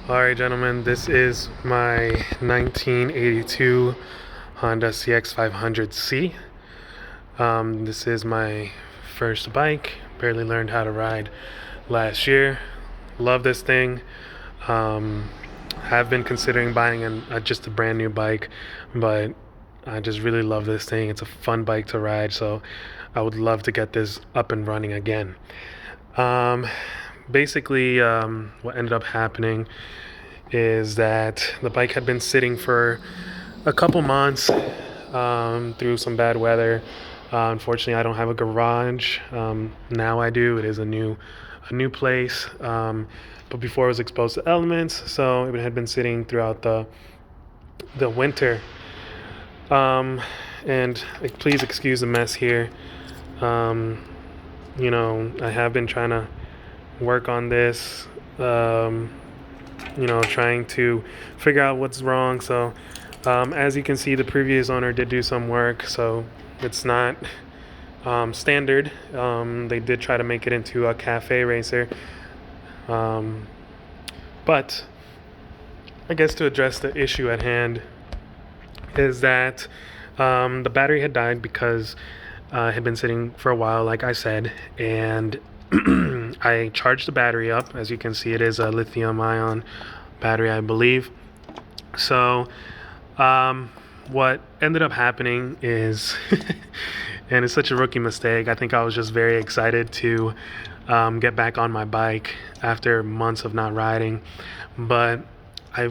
Alright gentlemen, this is my 1982 Honda CX500C. This is my first bike. Barely learned how to ride last year. Love this thing. Have been considering buying just a brand new bike, but I just really love this thing. It's a fun bike to ride, so I would love to get this up and running again. Um, Basically, what ended up happening is that the bike had been sitting for a couple months through some bad weather. Unfortunately, I don't have a garage. Now I do. It is a new place. But before, it was exposed to elements, so it had been sitting throughout the winter. And please excuse the mess here. I have been trying to work on this, trying to figure out what's wrong. So, as you can see, the previous owner did do some work, so it's not standard. They did try to make it into a cafe racer. But I guess to address the issue at hand is that the battery had died because it had been sitting for a while, like I said, and I charged the battery up. As you can see, it is a lithium-ion battery, I believe. So what ended up happening is, and it's such a rookie mistake, I think I was just very excited to get back on my bike after months of not riding. But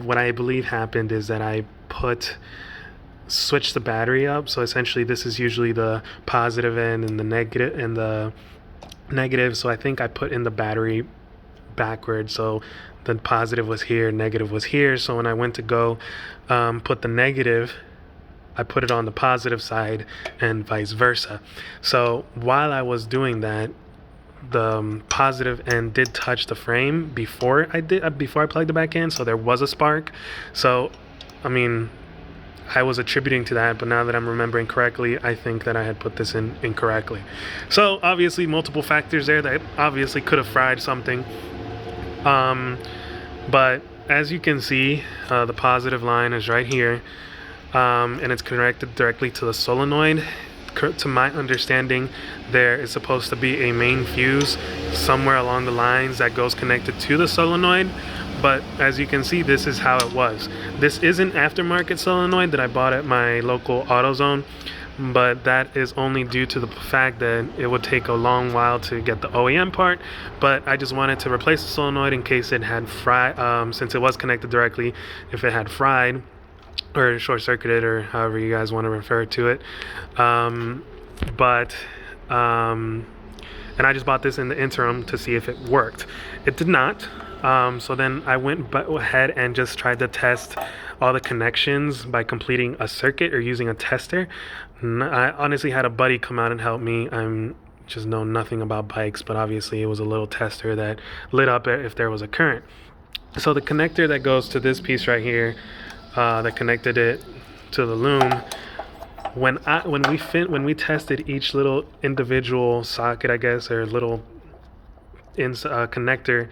what I believe happened is that I switched the battery up. So essentially, this is usually the positive end and the negative. So I think I put in the battery backwards. So the positive was here, negative was here. So when I went to go put the negative, I put it on the positive side and vice versa. So while I was doing that, the positive end did touch the frame before I plugged it back in. So there was a spark. So, I mean, I was attributing to that, but now that I'm remembering correctly, I think that I had put this in incorrectly. So obviously multiple factors there that obviously could have fried something. But as you can see, the positive line is right here, and it's connected directly to the solenoid. To my understanding, there is supposed to be a main fuse somewhere along the lines that goes connected to the solenoid. But as you can see, this is how it was. This is an aftermarket solenoid that I bought at my local AutoZone, but that is only due to the fact that it would take a long while to get the OEM part. But I just wanted to replace the solenoid in case it had fried, since it was connected directly, if it had fried or short-circuited, or however you guys want to refer to it. And I just bought this in the interim to see if it worked. It did not. So then I went ahead and just tried to test all the connections by completing a circuit or using a tester. I honestly had a buddy come out and help me. I'm just know nothing about bikes, but obviously it was a little tester that lit up if there was a current. So the connector that goes to this piece right here, that connected it to the loom, when we tested each little individual socket, I guess, or little connector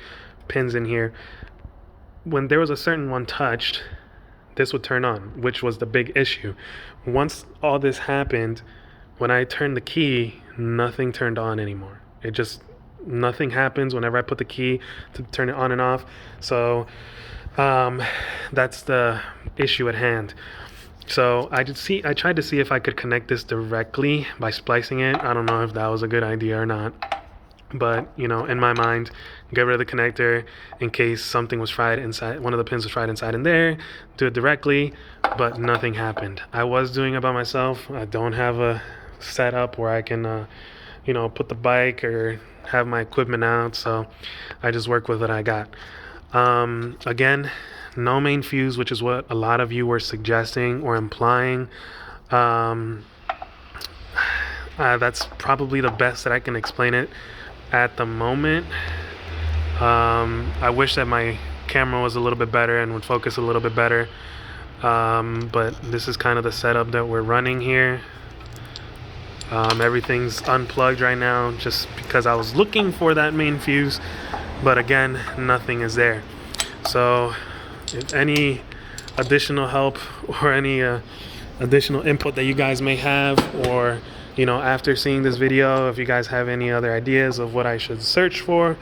pins in here, when there was a certain one touched, this would turn on, which was the big issue. Once all this happened, when I turned the key, nothing turned on anymore. Nothing happens whenever I put the key to turn it on and off. So that's the issue at hand. So I tried to see if I could connect this directly by splicing it. I don't know if that was a good idea or not, but in my mind, get rid of the connector in case something was fried inside, one of the pins was fried inside in there, do it directly. But nothing happened. I was doing it by myself. I don't have a setup where I can put the bike or have my equipment out, so I just work with what I got. Again, no main fuse, which is what a lot of you were suggesting or implying. That's probably the best that I can explain it at the moment. I wish that my camera was a little bit better and would focus a little bit better. But this is kind of the setup that we're running here. Everything's unplugged right now just because I was looking for that main fuse, but again, nothing is there. So If any additional help or any additional input that you guys may have, or after seeing this video, if you guys have any other ideas of what I should search for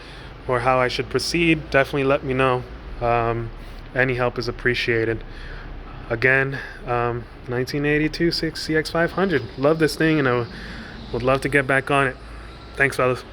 or how I should proceed, definitely let me know. Any help is appreciated. Again, 1982 CX500. Love this thing, and I would love to get back on it. Thanks, fellas.